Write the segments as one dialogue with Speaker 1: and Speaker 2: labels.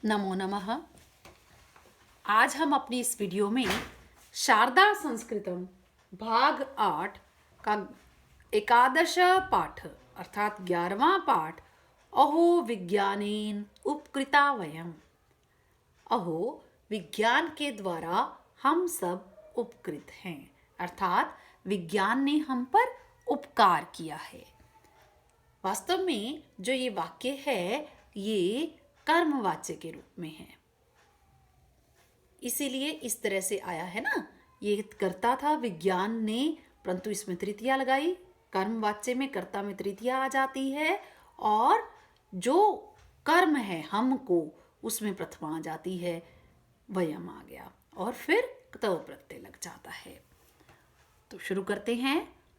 Speaker 1: नमो नमः। आज हम अपनी इस वीडियो में शारदा संस्कृतम भाग 8 का एकादश पाठ अर्थात 11वां पाठ अहो विज्ञानेन उपकृता वयम। अहो विज्ञान के द्वारा हम सब उपकृत हैं, अर्थात विज्ञान ने हम पर उपकार किया है। वास्तव में जो ये वाक्य है ये कर्मवाच्य के रूप में है, इसीलिए इस तरह से आया है ना। ये कर्ता था विज्ञान ने, परंतु इसमें तृतीया लगाई। कर्मवाच्य में कर्ता में तृतीया आ जाती है और जो कर्म है हमको उसमें प्रथमा आ जाती है, वयम आ गया और फिर तव प्रत्यय लग जाता है। तो शुरू करते हैं।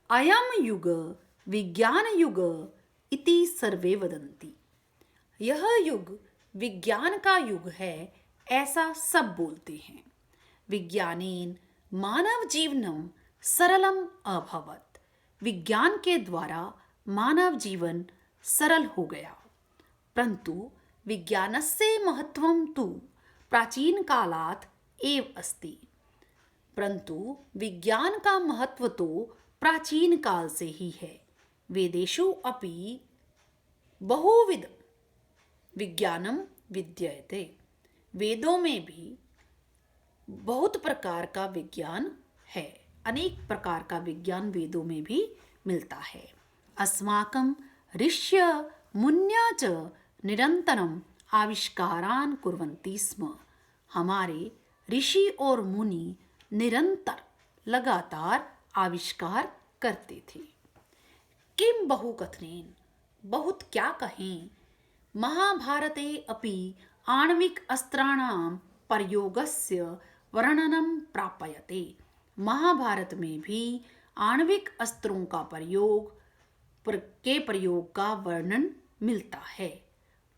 Speaker 1: अयम युग विज्ञान युग इति सर्वे वदन्ति। यह युग विज्ञान का युग है, ऐसा सब बोलते हैं। विज्ञानेन मानव जीवनम सरलम अभवत्। विज्ञान के द्वारा मानव जीवन सरल हो गया। परंतु विज्ञानस्य महत्वं तु प्राचीन कालात् एव अस्ति। परंतु विज्ञान का महत्व तो प्राचीन काल से ही है। वेदेषु अपि बहुविध विज्ञानम विद्यते। वेदों में भी बहुत प्रकार का विज्ञान है, अनेक प्रकार का विज्ञान वेदों में भी मिलता है। अस्माकं ऋष्य मुन्य च निरंतरम आविष्कारान् कुर्वन्ति स्म। हमारे ऋषि और मुनि निरंतर लगातार आविष्कार करते थे। किम बहुकथनेन, बहुत क्या कहें। महाभारते अपि आणविक अस्त्राणां प्रयोगस्य वर्णनं प्राप्यते। महाभारत में भी आणविक अस्त्रों का प्रयोग का वर्णन मिलता है।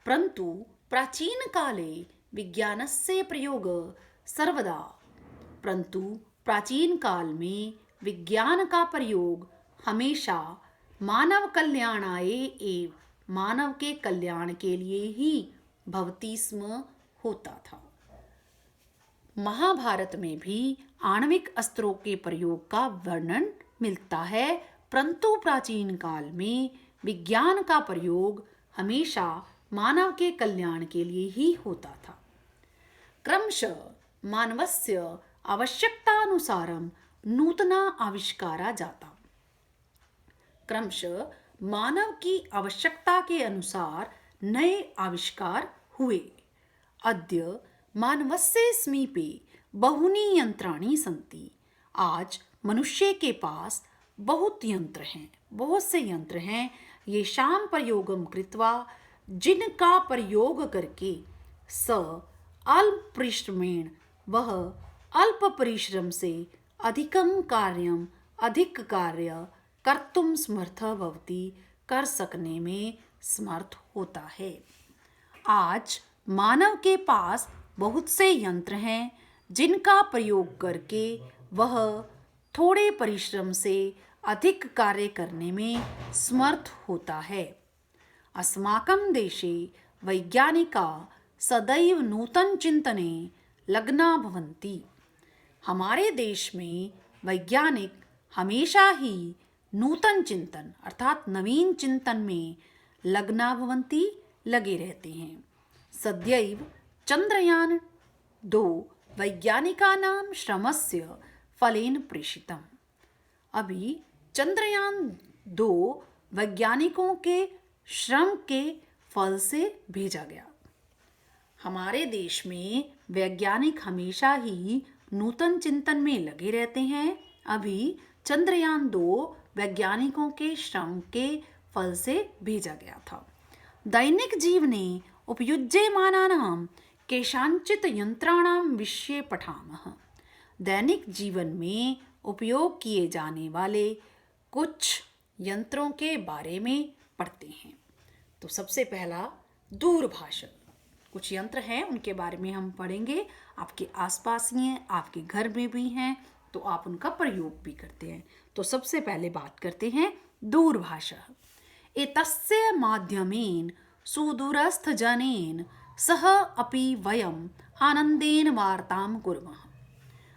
Speaker 1: परंतु प्राचीन काले विज्ञानस्य प्रयोग सर्वदा, परंतु प्राचीन काल में विज्ञान का प्रयोग हमेशा मानव कल्याणाय एव, मानव के कल्याण के लिए ही भवति स्म, होता था। महाभारत में भी आणविक अस्त्रों के प्रयोग का वर्णन मिलता है, परंतु प्राचीन काल में विज्ञान का प्रयोग हमेशा मानव के कल्याण के लिए ही होता था। क्रमशः मानवस्य आवश्यकतानुसारं नूतना आविष्कारा जाता। क्रमशः मानव की आवश्यकता के अनुसार नए आविष्कार हुए। अद्य मानवस्य समीपे बहुनि यंत्राणि सन्ति। आज मनुष्य के पास बहुत यंत्र हैं, बहुत से यंत्र हैं। ये शाम प्रयोगम कृत्वा, जिनका प्रयोग करके स अल्प परिश्रमेण, वह अल्प परिश्रम से अधिक कार्य कर्तुम समर्थ भवति, कर सकने में समर्थ होता है। आज मानव के पास बहुत से यंत्र हैं, जिनका प्रयोग करके वह थोड़े परिश्रम से अधिक कार्य करने में समर्थ होता है। अस्माकं देशे वैज्ञानिका सदैव नूतन चिंतने लग्ना भवन्ति। हमारे देश में वैज्ञानिक हमेशा ही नूतन चिंतन अर्थात नवीन चिंतन में लग्ना भवन्ति, लगे रहते हैं। सद्यैव चंद्रयान 2 वैज्ञानिकानां श्रमस्य फलेन प्रेषितम्। अभी चंद्रयान 2 वैज्ञानिकों के श्रम के फल से भेजा गया। हमारे देश में वैज्ञानिक हमेशा ही नूतन चिंतन में लगे रहते हैं। अभी चंद्रयान 2 वैज्ञानिकों के श्रम के फल से भेजा गया था। दैनिक जीवने उपयुज्यमानानां केषाञ्चित् यंत्राणां विषये पठामः। दैनिक जीवन में उपयोग किए जाने वाले कुछ यंत्रों के बारे में पढ़ते हैं। तो सबसे पहला दूरभाष। कुछ यंत्र हैं, उनके बारे में हम पढ़ेंगे। आपके आसपास ही हैं, आपके घर में भी हैं, तो आप उनका प्रयोग भी करते हैं। तो सबसे पहले बात करते हैं दूरभाष। एतस्य माध्यमेन सुदूरस्थ जनेन सह अपि वयम आनंदेन वार्ताम कुर्मः।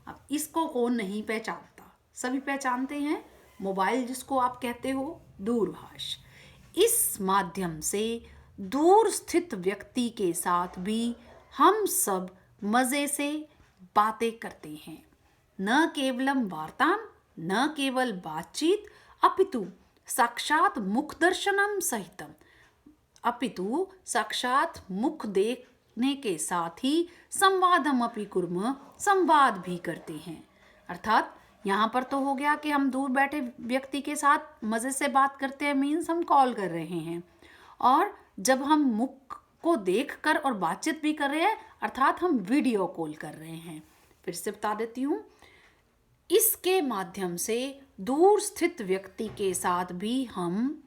Speaker 1: अब इसको कौन नहीं पहचानता, सभी पहचानते हैं। मोबाइल जिसको आप कहते हो, दूरभाष। इस माध्यम से दूर स्थित व्यक्ति के साथ भी हम सब मजे से बातें करते हैं। न केवलम वार्ताम, न केवल बातचीत, अपितु साक्षात मुख दर्शनम सहितम, अपितु साक्षात मुख देखने के साथ ही संवादम अपि कुर्मः, संवाद भी करते हैं। अर्थात यहाँ पर तो हो गया कि हम दूर बैठे व्यक्ति के साथ मज़े से बात करते हैं, मीन्स हम कॉल कर रहे हैं। और जब हम मुख को देखकर और बातचीत भी कर रहे हैं, अर्थात हम वीडियो कॉल कर रहे हैं। फिर से बता देती हूँ, इसके माध्यम से दूर स्थित व्यक्ति के साथ भी हम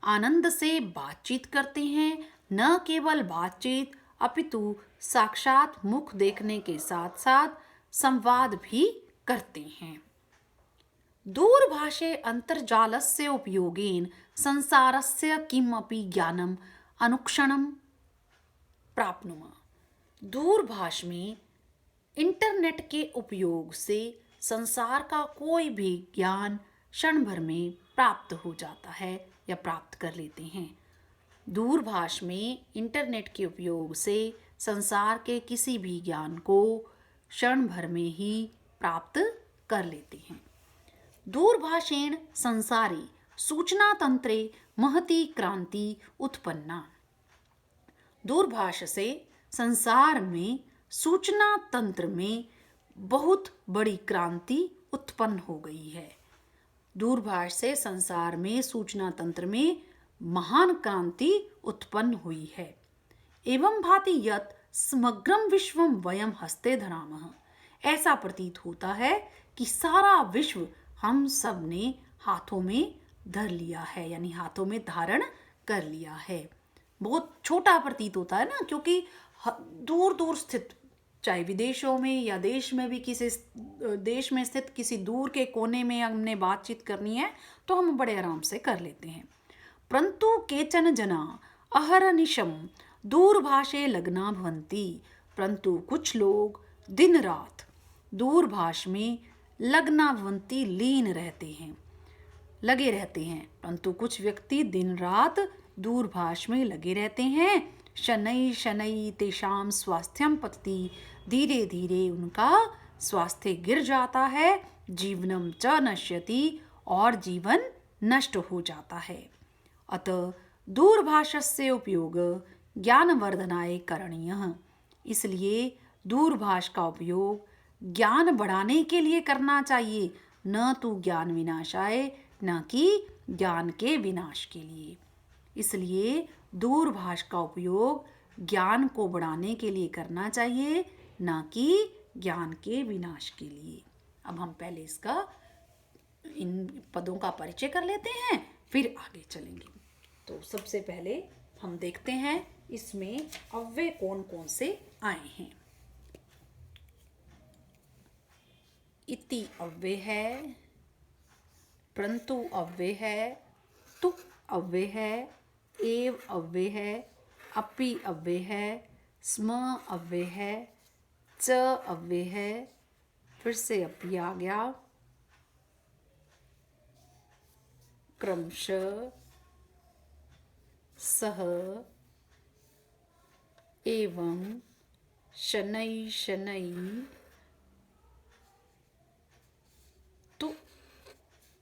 Speaker 1: आनंद से बातचीत करते हैं। न केवल बातचीत, अपितु साक्षात मुख देखने के साथ साथ संवाद भी करते हैं। दूरभाषे अंतर्जालस्य उपयोगेन संसारस्य किमपि ज्ञानम अनुक्षणम प्राप्नुमः। दूरभाष में इंटरनेट के उपयोग से संसार का कोई भी ज्ञान क्षण भर में प्राप्त हो जाता है या प्राप्त कर लेते हैं। दूरभाष में इंटरनेट के उपयोग से संसार के किसी भी ज्ञान को क्षण भर में ही प्राप्त कर लेते हैं। दूरभाषेण संसारे सूचना तंत्रे महती क्रांति उत्पन्ना। दूरभाष से संसार में सूचना तंत्र में बहुत बड़ी क्रांति उत्पन्न हो गई है। दूरभाष से संसार में सूचना तंत्र में महान क्रांति उत्पन्न हुई है। एवं भाति यत् समग्रम विश्वम वयम हस्ते धरामः। ऐसा प्रतीत होता है कि सारा विश्व हम सब ने हाथों में धर लिया है, यानी हाथों में धारण कर लिया है। बहुत छोटा प्रतीत होता है ना, क्योंकि दूर दूर स्थित, चाहे विदेशों में या देश में भी, किसी देश में स्थित किसी दूर के कोने में हमने बातचीत करनी है तो हम बड़े आराम से कर लेते हैं। परंतु केचन जना अहरनिशम दूरभाषे लग्ना भवन्ति। परंतु कुछ लोग दिन रात दूरभाष में लग्ना भवन्ति, लीन रहते हैं, लगे रहते हैं। परंतु कुछ व्यक्ति दिन रात दूरभाष में लगे रहते हैं। शनै शनै तेषां स्वास्थ्यम पतति। धीरे धीरे उनका स्वास्थ्य गिर जाता है। जीवनम च नश्यति, और जीवन नष्ट हो जाता है। अतः दूरभाषस्य उपयोग ज्ञानवर्धनाय करणीयः। इसलिए दूरभाष का उपयोग ज्ञान बढ़ाने के लिए करना चाहिए, न तो ज्ञान विनाशाय, न कि ज्ञान के विनाश के लिए। इसलिए दूरभाष का उपयोग ज्ञान को बढ़ाने के लिए करना चाहिए, न कि ज्ञान के विनाश के लिए। अब हम पहले इसका इन पदों का परिचय कर लेते हैं, फिर आगे चलेंगे। तो सबसे पहले हम देखते हैं इसमें अव्यय कौन कौन से आए हैं। इति अव्यय है, परंतु अव्यय है, तु अव्यय है, एव अव्यय है, अपि अव्यय है, स्म अव्यय है, च अव्यय है, फिर से अपि आ गया, क्रमशः, सह, एवं, शनै शनै, तो,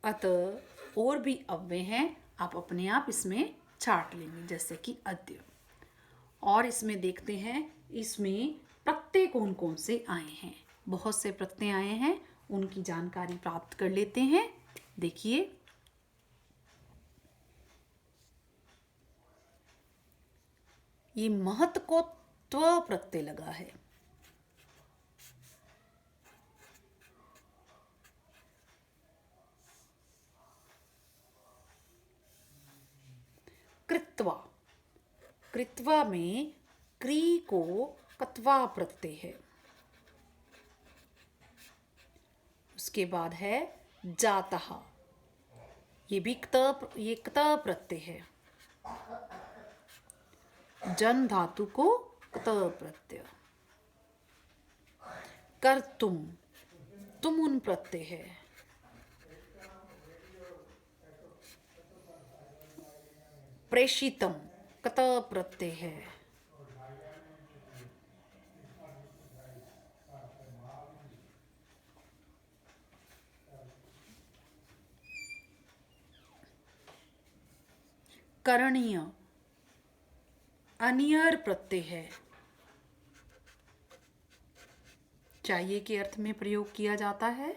Speaker 1: अतः, और भी अव्यय हैं, आप अपने आप इसमें छाट लेंगे, जैसे कि अद्य। और इसमें देखते हैं इसमें प्रत्यय कौन कौन से आए हैं। बहुत से प्रत्यय आए हैं, उनकी जानकारी प्राप्त कर लेते हैं। देखिए, ये महत् को त्व प्रत्यय लगा है। कृत्वा, कृत्वा में क्री को कत्वा प्रत्यय है। उसके बाद है जातः, ये भी क्त प्रत्यय है। जन धातु को क्त प्रत्यय। कर्तुम, तुम उन प्रत्यय है। प्रेषितम, कत प्रत्यय है। करणीय, अनियर प्रत्यय है। चाहिए के अर्थ में प्रयोग किया जाता है।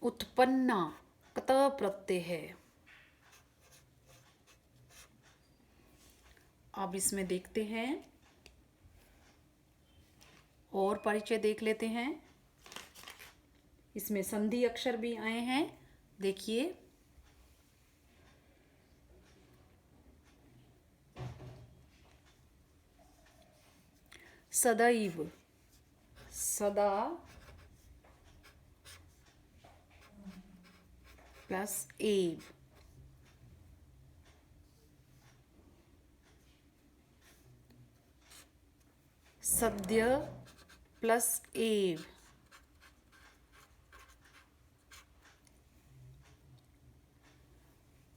Speaker 1: उत्पन्ना, कत प्रत्यय है। अब इसमें देखते हैं और परिचय देख लेते हैं। इसमें संधि अक्षर भी आए हैं, देखिए। सदैव, सदा प्लस एव। सद्य प्लस एव।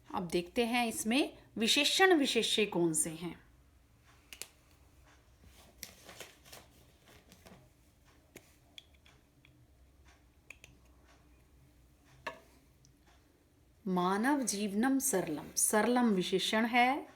Speaker 1: अब देखते हैं इसमें विशेषण विशेष्य कौन से हैं। मानव जीवनम सरलम, सरलम विशेषण है।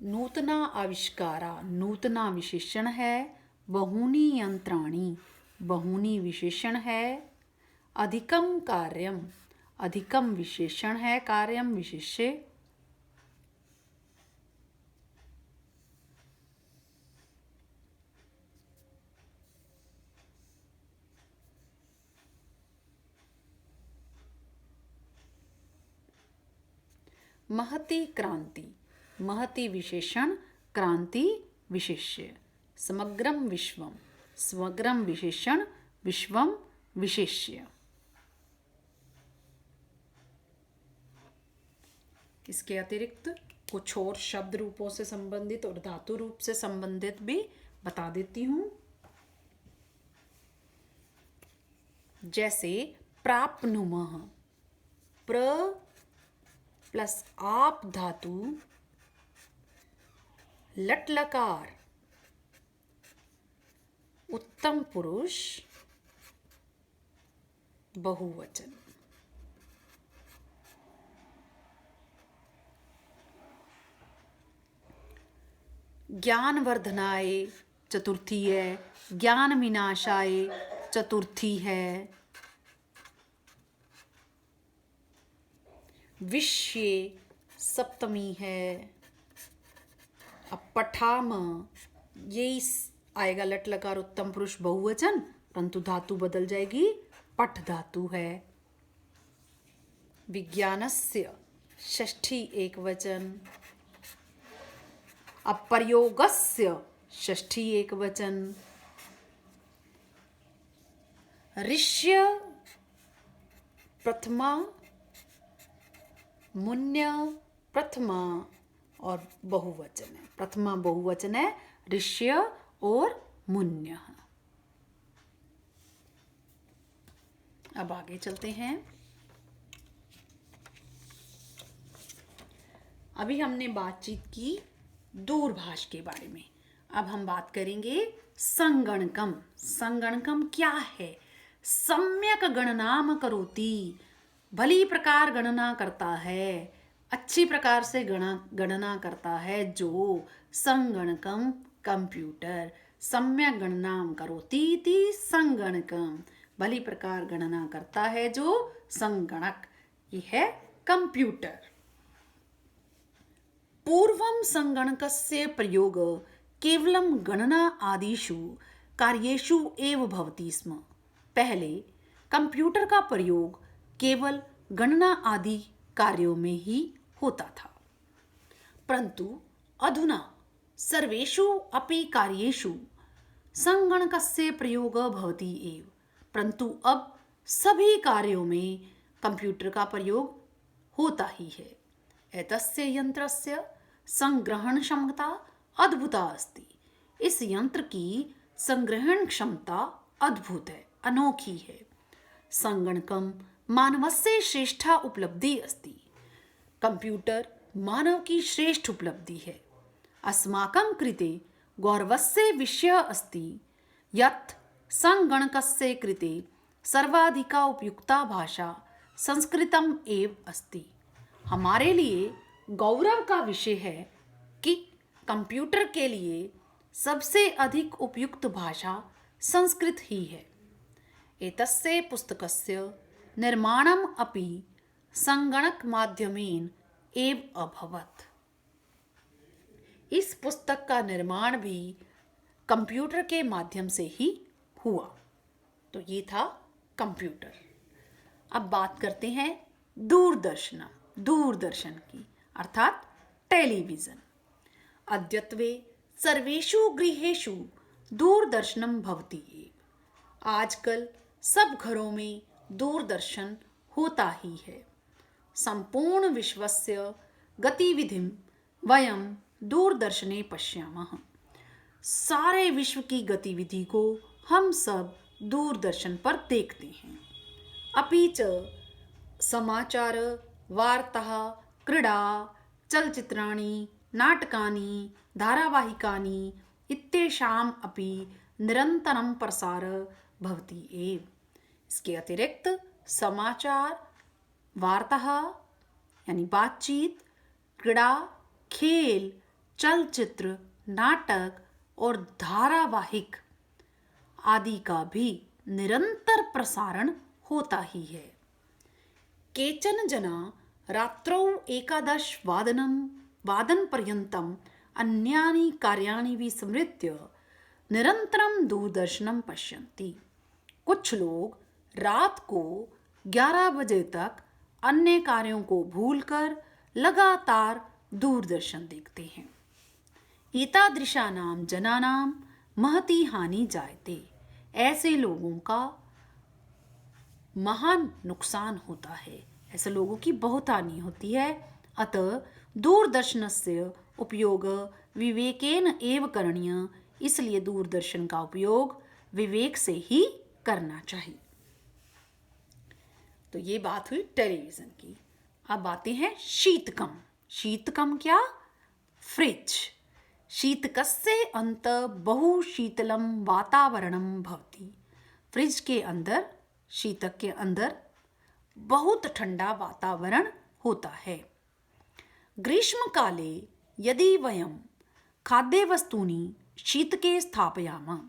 Speaker 1: नूतना आविष्कारा, नूतना विशेषण है। बहूनि यंत्राणि, बहूनि विशेषण है। अधिकम कार्यम, अधिकम विशेषण है, कार्यम विशेष्य। महती क्रांति, महती विशेषण, क्रांति विशेष्य। समग्रम विश्वम, समग्रम विशेषण, विश्वम विशेष्य। इसके अतिरिक्त कुछ और शब्द रूपों से संबंधित और धातु रूप से संबंधित भी बता देती हूँ। जैसे प्राप्नुमः, प्र प्लस आप धातु, लट लकार, उत्तम पुरुष, बहुवचन। ज्ञानवर्धनाय चतुर्थी है, ज्ञान विनाशाय चतुर्थी है। विषये सप्तमी है। अब पठाम, यही आएगा लट लकार उत्तम पुरुष बहुवचन, परंतु धातु बदल जाएगी, पठ धातु है। विज्ञानस्य षष्ठी एक वचन। अब प्रयोगस्य षष्ठी एक वचन। ऋष्य प्रथमा, मुन्य प्रथमा और बहुवचन है। प्रथमा बहुवचन है, ऋष्य और मुन्य। अब आगे चलते हैं। अभी हमने बातचीत की दूरभाष के बारे में। अब हम बात करेंगे संगणकम। संगणकम क्या है? सम्यक गणनाम करोति, भली प्रकार गणना करता है, अच्छी प्रकार से गणना करता है जो। संगणकम कंप्यूटर, सम्यक गणनाम करोति इति संगणकम, भली प्रकार गणना करता है जो संगणक, ये है कंप्यूटर। पूर्वम संगणकस्य प्रयोग केवलम गणना आदिषु कार्येषु एव भवति स्म। पहले कंप्यूटर का प्रयोग केवल गणना आदि कार्यों में ही होता था, परंतु अधुना सर्वेषु अपि कार्येषु संगणकस्य प्रयोग भवति एव। परंतु अब सभी कार्यों में कंप्यूटर का प्रयोग होता ही है। एतस्य यंत्रस्य संग्रहण क्षमता अद्भुता अस्ति। इस यंत्र की संग्रहण क्षमता अद्भुत है, अनोखी है। संगणकम मानवस्य श्रेष्ठा उपलब्धि अस्ति। कंप्यूटर मानव की श्रेष्ठ उपलब्धि है। अस्माकं कृते गौरवस्य विषय अस्ति यत् संगणकस्य कृते सर्वाधिका उपयुक्ता भाषा संस्कृतम एव अस्ति। हमारे लिए गौरव का विषय है कि कंप्यूटर के लिए सबसे अधिक उपयुक्त भाषा संस्कृत ही है। एतस्य पुस्तकस्य निर्माणम अपि संगणक माध्यमेन एव अभवत्। इस पुस्तक का निर्माण भी कंप्यूटर के माध्यम से ही हुआ। तो ये था कंप्यूटर। अब बात करते हैं दूरदर्शन की, अर्थात टेलीविजन। अद्यत्वे सर्वेषु गृहेषु दूरदर्शनम भवति एव। आजकल सब घरों में दूरदर्शन होता ही है। संपूर्ण विश्वस्य गतिविधिं वयं दूरदर्शने पश्यामः। सारे विश्व की गतिविधि को हम सब दूरदर्शन पर देखते हैं। अपि च समाचार, वार्ताः, क्रीडा, चलचित्राणि, नाटकानि, धारावाहिकानि इत्येषाम् अपि निरन्तरं प्रसारः भवति एव। इसके अतिरिक्त समाचार, वार्ताः यानी बातचीत, क्रीड़ा, खेल, चलचित्र, नाटक और धारावाहिक आदि का भी निरंतर प्रसारण होता ही है। केचन जना रात्रौ 11 वादनपर्यन्तम् अन्यानि कार्याणि विस्मृत्य निरंतरं दूरदर्शनं पश्यन्ति। कुछ लोग रात को 11 बजे तक अन्य कार्यों को भूलकर लगातार दूरदर्शन देखते हैं। एतादृशानां जनानां महती हानि जायते। ऐसे लोगों का महान नुकसान होता है, ऐसे लोगों की बहुत हानि होती है। अतः दूरदर्शनस्य उपयोग विवेकेन एव करणीय। इसलिए दूरदर्शन का उपयोग विवेक से ही करना चाहिए। तो ये बात हुई टेलीविजन की। अब आते हैं शीतकम। शीतकम क्या? फ्रिज। शीतकस्य अंत बहु शीतलम वातावरणम भवति। फ्रिज के अंदर, शीतक के अंदर बहुत ठंडा वातावरण होता है। ग्रीष्म काले यदि वयं खाद्यवस्तूनि शीतके स्थापयामः।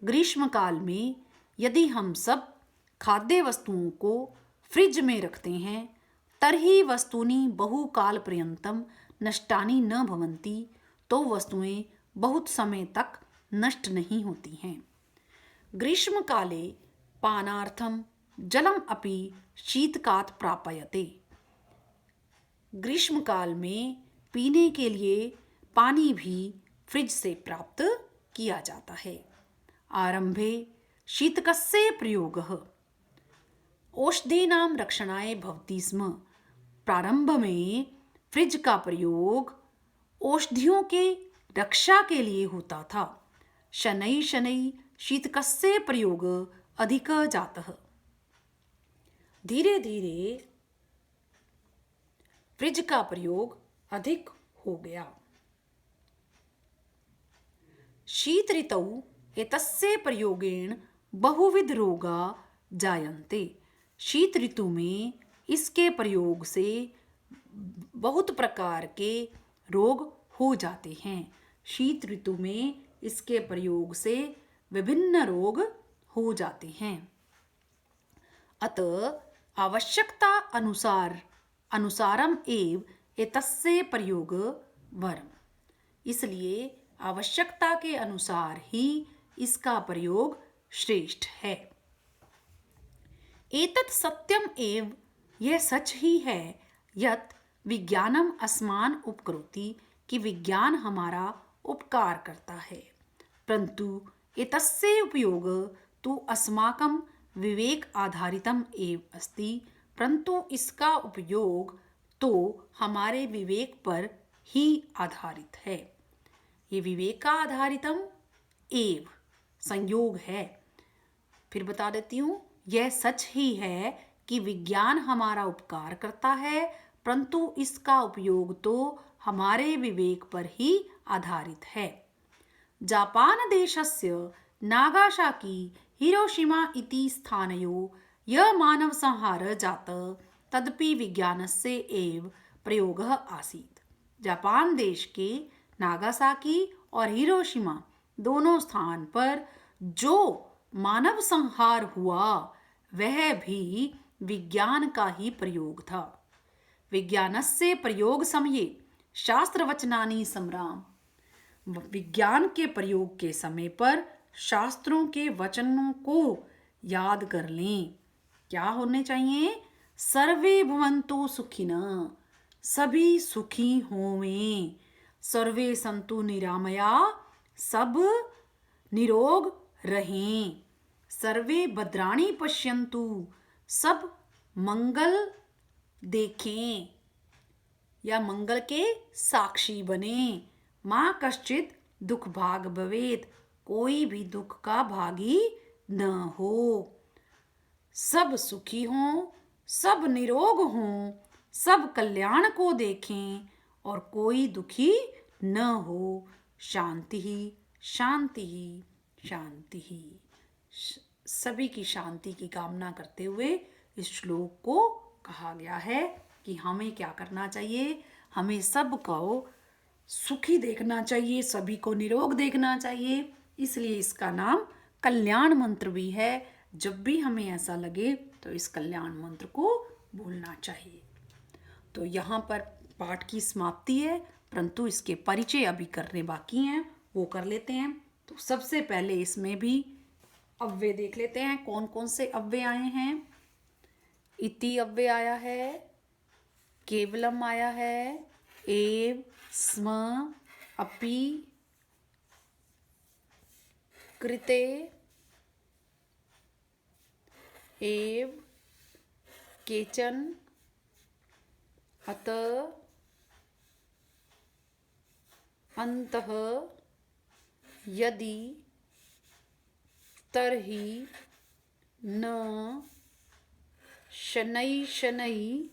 Speaker 1: ग्रीष्म काल में यदि हम सब खाद्य वस्तुओं को फ्रिज में रखते हैं तर्हि वस्तूनि बहुकाल पर्यन्तं नष्टानि न भवन्ति। तो वस्तुएं बहुत समय तक नष्ट नहीं होती हैं। ग्रीष्म काले पानार्थं जलम अपि शीतकात् प्राप्यते। ग्रीष्म काल में पीने के लिए पानी भी फ्रिज से प्राप्त किया जाता है। आरंभे शीतकस्य प्रयोगः औषधीनां रक्षणाय भवति स्म। प्रारंभ में फ्रिज का प्रयोग औषधियों के रक्षा के लिए होता था। शनैः शनैः शीतकस्य प्रयोग अधिकः जातः। धीरे धीरे फ्रिज का प्रयोग अधिक हो गया। शीत ऋतौ एतस्य प्रयोगेण बहुविध रोगा जायन्ते। शीत ऋतु में इसके प्रयोग से बहुत प्रकार के रोग हो जाते हैं। शीत ऋतु में इसके प्रयोग से विभिन्न रोग हो जाते हैं। अतः आवश्यकता अनुसारम एव एतस्य प्रयोग वरम। इसलिए आवश्यकता के अनुसार ही इसका प्रयोग श्रेष्ठ है। एतत् सत्यम एव, यह सच ही है, यत् विज्ञानम अस्मान उपकरोति, कि विज्ञान हमारा उपकार करता है। परंतु एतस्य उपयोग तु अस्माकं विवेक आधारितम एव अस्ति, परंतु इसका उपयोग तो हमारे विवेक पर ही आधारित है। ये विवेक का आधारितम एव संयोग है। फिर बता देती हूँ, यह सच ही है कि विज्ञान हमारा उपकार करता है, परंतु इसका उपयोग तो हमारे विवेक पर ही आधारित है। जापान देशस्य नागासाकी हिरोशिमा इति स्थानयो यह मानव संहार जात, तदपि विज्ञानस्य एव प्रयोगः आसीत्। जापान देश के नागासाकी और हिरोशिमा दोनों स्थान पर जो मानव संहार हुआ वह भी विज्ञान का ही प्रयोग था। विज्ञानस्य प्रयोग समये शास्त्रवचनानि संराम, विज्ञान के प्रयोग के समय पर शास्त्रों के वचनों को याद कर लें। क्या होने चाहिए? सर्वे भवन्तु सुखिनः, सभी सुखी होवें। सर्वे संतु निरामया, सब निरोग रहें। सर्वे भद्राणि पश्यन्तु, सब मंगल देखें या मंगल के साक्षी बने। माँ कश्चित दुख भाग भवेत, कोई भी दुख का भागी न हो। सब सुखी हों, सब निरोग हों, सब कल्याण को देखें और कोई दुखी न हो। शांति ही शांति ही शांति ही। सभी की शांति की कामना करते हुए इस श्लोक को कहा गया है कि हमें क्या करना चाहिए। हमें सबको सुखी देखना चाहिए, सभी को निरोग देखना चाहिए। इसलिए इसका नाम कल्याण मंत्र भी है। जब भी हमें ऐसा लगे तो इस कल्याण मंत्र को बोलना चाहिए। तो यहाँ पर पाठ की समाप्ति है, परंतु इसके परिचय अभी करने बाकी हैं, वो कर लेते हैं। तो सबसे पहले इसमें भी अव्यय देख लेते हैं, कौन कौन से अव्यय आए हैं। इति अव्यय आया है, केवलम आया है, एव, स्म, अपि, कृते, एव, केचन, अतः, अन्तः, यदि, तर्हि, न, शनै शनै,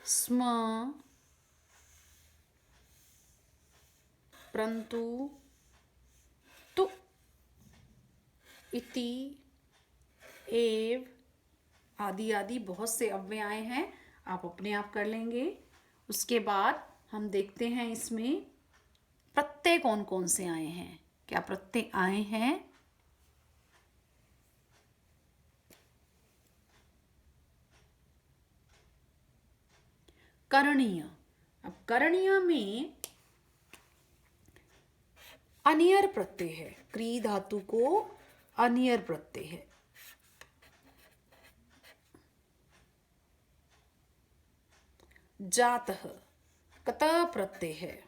Speaker 1: स्म, परंतु, तु, इति, एव आदि आदि बहुत से अव्यय आए हैं। आप अपने आप कर लेंगे। उसके बाद हम देखते हैं इसमें प्रत्यय कौन कौन से आए हैं। क्या प्रत्यय आए हैं? करणीय। अब करणीय में अनियर प्रत्यय है। क्री धातु को अनियर प्रत्यय है। जातः कतः प्रत्यय है।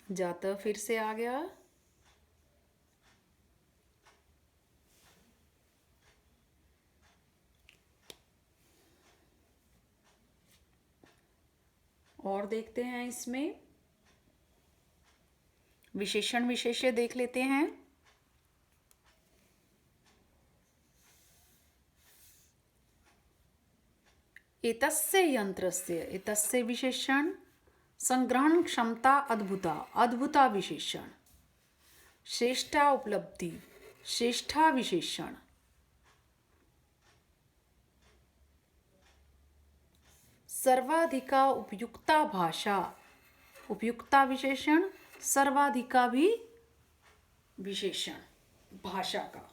Speaker 1: जातः फिर से आ गया। और देखते हैं इसमें विशेषण विशेष्य देख लेते हैं। एतस्य यंत्रस्य, एतस्य विशेषण, संग्रहण क्षमता अद्भुता, अद्भुता विशेषण, श्रेष्ठा उपलब्धि, श्रेष्ठा विशेषण, सर्वाधिका उपयुक्ता भाषा, उपयुक्ता विशेषण, सर्वाधिका भी विशेषण भाषा का।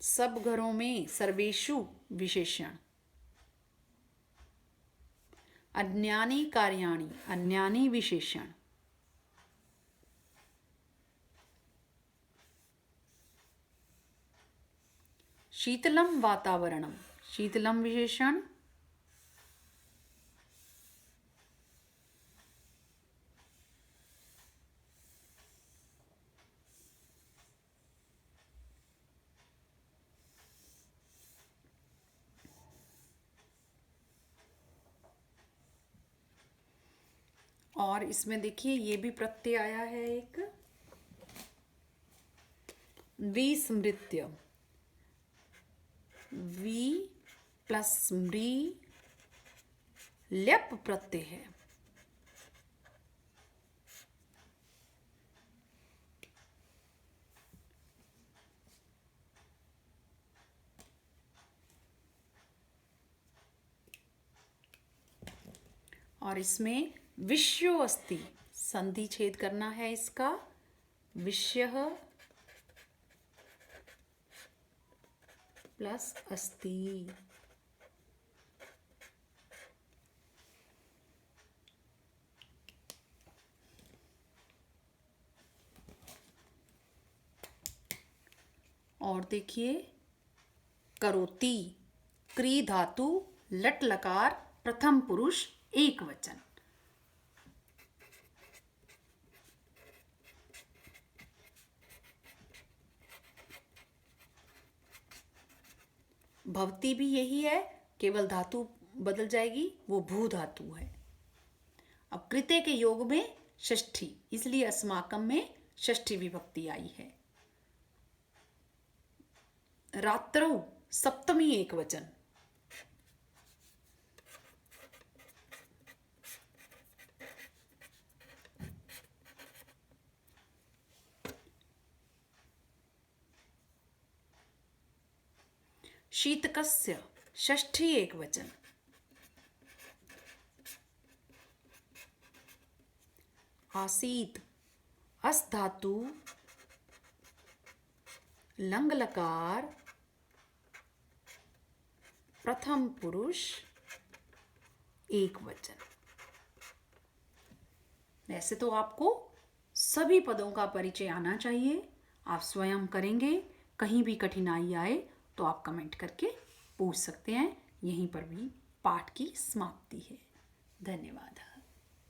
Speaker 1: सब घरों में, सर्वेषु विशेषण, अन्यानि कार्याणि, अन्यानि विशेषण, शीतलम वातावरणम, शीतलम विशेषण, और इसमें देखिए ये भी प्रत्यय आया है एक, विस्मृत्य, वी प्लस स्मृ ल्यप प्रत्यय है। और इसमें विष्यो अस्ति, संधि छेद करना है इसका, विष्यः प्लस अस्ति। और देखिए करोति, क्री धातु, लट लकार, प्रथम पुरुष, एक वचन। भवती भी यही है, केवल धातु बदल जाएगी, वो भू धातु है। अब कृत्य के योग में षष्ठी, इसलिए अस्माकम में षष्ठी विभक्ति आई है। रात्रौ, सप्तमी एक वचन। शीतकस्य, षष्ठी एक वचन। आसीत, अस धातु, लंग लकार, प्रथम पुरुष, एक वचन। वैसे तो आपको सभी पदों का परिचय आना चाहिए, आप स्वयं करेंगे। कहीं भी कठिनाई आए तो आप कमेंट करके पूछ सकते हैं। यहीं पर भी पाठ की समाप्ति है। धन्यवाद।